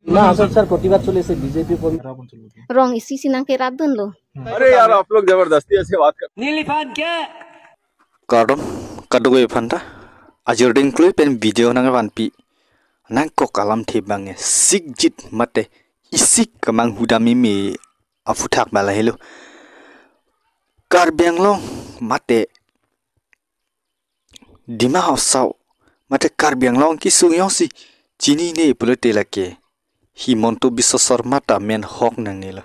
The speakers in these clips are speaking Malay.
ना असर सर प्रतिवाद चले से बीजेपी को रंग इसी सिनांग के रात दन लो। अरे यार आप लोग जबरदस्ती ऐसे बात कर नीली फान क्या Kardom kadugo ifanta ajurding klui pen video nang vanpi nang ko kalam thebang sigjit mate isik kamang hudami me afuthak bala helo karbyang long mate dima hosau mate karbyang long ki sungyo si chini ne pulote lake himonto bisosor mata men hok nang nelo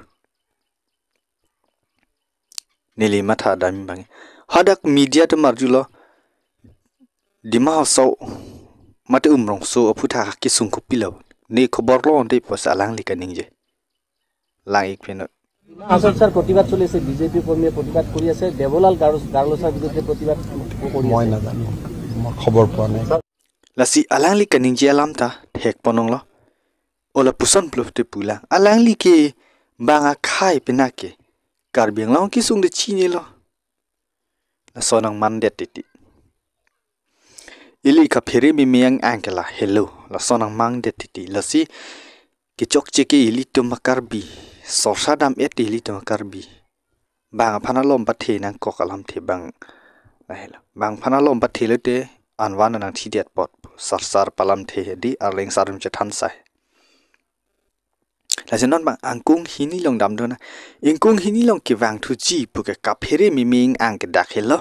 nili mata dami bang hadak media to marjulo dima hosau mate umrong so aputha ki sungko pilaw ne khobor lo onde posalang likaning je lang ik phenot असर सर प्रतिवाद चले से बीजेपी কর্মী प्रतिवाद কৰি আছে দেৱলাল গাৰ্লছৰ বিৰুদ্ধে প্ৰতিবাদ কৰি মই নাজানো মই খবৰ পোৱা নাই lasi alang likaning je alamta thek ponong lo ola puson plufte pula alang li ke banga khai penake karbyang long ki sung de chini lo la sonang mandet titi ili ka phere mi meyang angela hello la sonang mang det titi lasi ki chok cheke ili to makarbi sorsa dam et ili to makarbi bang phana lom pathe nang kokalam the bang la hela bang phana lom pathe lete anwan nang thi det pot sarsar palam the di arleng sarum che than sai la jenon bang angkung hini long dam do na ingkung hini long ki wang thu ji pu ke ka phere mi ming ang ke dak hello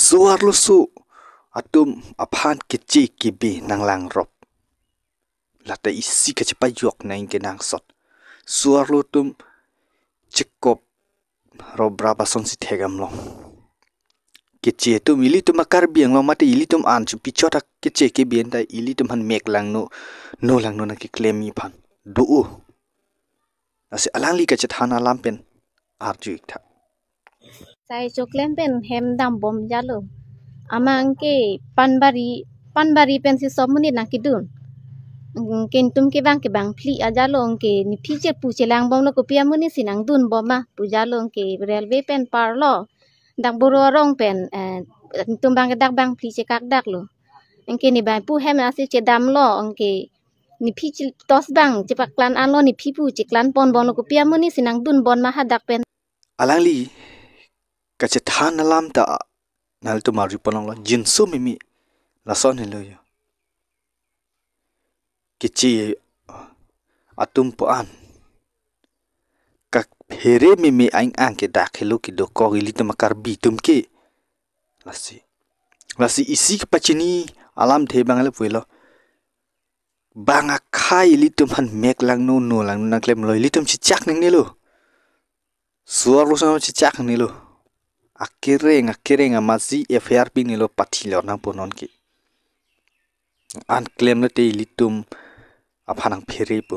suar lu su atum aphan kichi kibi nang lang rop lata isi ka chapa yok nang ke nang sot suar lu tum chikop robra bason si thegam long kichi tu mili tu makar biang long mate ili tum an chu pichota kichi ke bien da ili tum han mek lang no lang no na ki claim mi phan du u ase alang li ka chathana lampen arju ikha Sai choklem pen hem dam bom jalo. Amang ke panbari pen si somuni na kidun. Kentum ke bang pli ajalo ke ni pije puche lang bom lo ko pia muni sinang dun boma pujalo ke railway pen parlo dak boro rong pen tum bang dak bang pli che kak dak lo. Engke ni bai pu hem asi che dam lo engke ni pije tos bang che paklan an lo ni pipu che klan pon bom lo ko pia muni sinang dun bon ma hadak pen alang li ka chathana lam ta nal tu marju ponong lo jinsu mimi la son hello yo kichi atum po an ka phere mimi aing ang ke dak hello ki do ko ili to makar bi tum ke lasi isi pachini alam the bangale puilo banga khai ili tum han mek lang no lang na klem lo ili tum chi chak ning ne lo suar lo so chi chak ni lo akireng amazi FRP ni lo pathilor na ponon ki an claim na te litum aphanang phere po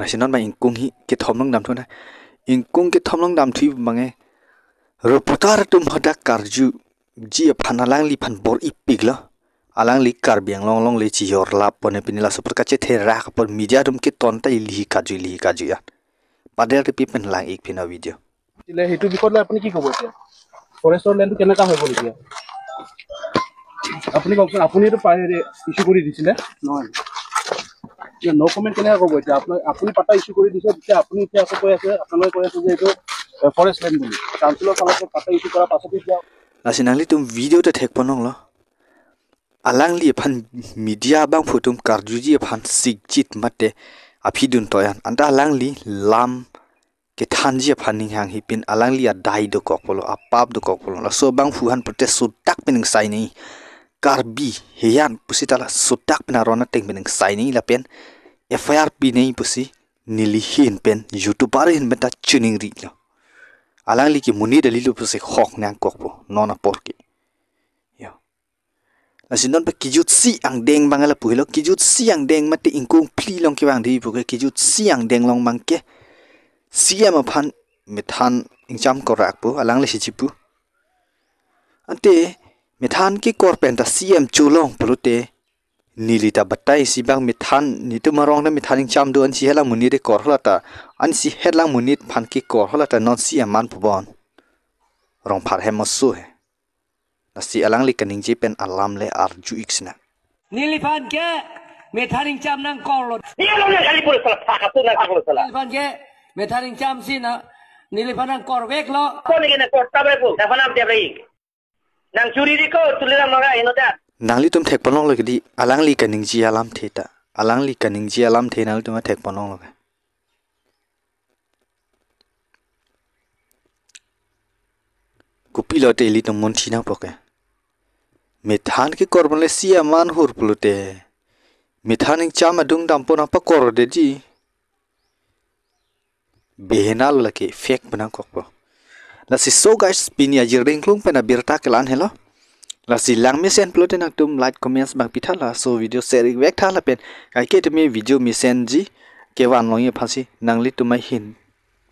asinon ba ingkung hi ke thomlong dam thona ingkung ke thomlong dam thui bange reputar tum hadak karju ji phanalang li phan bor ipigla alang li karbiang long le chi yor lap pone pinila super kache the ra por media dum ke ton ta li kaju ya padel repi pen lang ik pina video দিলে হেতু বিষয়লৈ আপুনি কি ক'ব এতিয়া ফৰেষ্টৰ লেণ্ডটো কেনেকা হৈ গ'ল এতিয়া আপুনি কওকচোন আপুনিটো ইস্যু কৰি দিছিলে নহয় নো কমেণ্ট কেনেকা ক'ব এতিয়া আপুনি পাতা ইস্যু কৰি দিছে তেতিয়া আপুনি এতিয়া আকৌ কৈ আছে আপোনালোকে কৈ আছে যে এইটো ফৰেষ্ট লেণ্ড বুলি কাউন্সিলৰ ফালৰ পৰা পাতা ইস্যু কৰা পাছতে এতিয়া lasinali tum video ta thek ponong lo alang li phan media bang photum karjuji phan sigjit mate aphidun toyan anta alang li lam ke thanji phaning hang hipin alang li dai do kokpolo apap do kokpolo la so bang fuhan protest su tak pening sai nei karbi heyan pusitala su tak pena rona teng pening sai nei la pen FIR pi nei pusi nili hin pen youtuber hin beta chuning ri lo alang li ki muni dalilu pusi hok nang kokpo nona porki yo asinon pa kijut si ang deng bangala puhilo kijut si ang deng mate ingkung pli long ki bang di pu ke kijut si ang deng long mangke siam aphan methan ingcham korak pu alang le sichipu ante methan ki korpen ta siam chulong pulute nilita batai sibang methan nitu marong na methan ingcham do an si hela muni de kor holata an si helang munit phan ki kor holata non siam man pubon rong phar hemosu he nasi alang li kaning je pen alam le arju iksna नीली फान क्या Metaring jam nang kolot. Dia lo nak kali pun salah pakap tu nak kalau salah. Nilipan ke? Metaring jam sih na. Nilipan nang korwek lo. Kau ni kena kau tahu apa? Dah faham dia beri. Nang curi di kau tulisan maga ini dah. nangli tum thek panong lagi di alangli kaning ji alam theta alangli kaning ji alam the nang tum thek panong lagi kupi lo te li tum mon thina poke methan ke korban le sia man hur plute methaning chama dung dam pona pa kor de ji behenal laki fake banang kokpo la si so guys pinia jirding klung pena birta kelan hello la si lang mi sen plote nak tum like comments bang pithala so video sharing vek thala pen kai ke tumi video mi sen ji ke wan loye phasi nangli tumai hin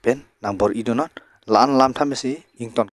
pen nang bor idonot lan lam thamesi ington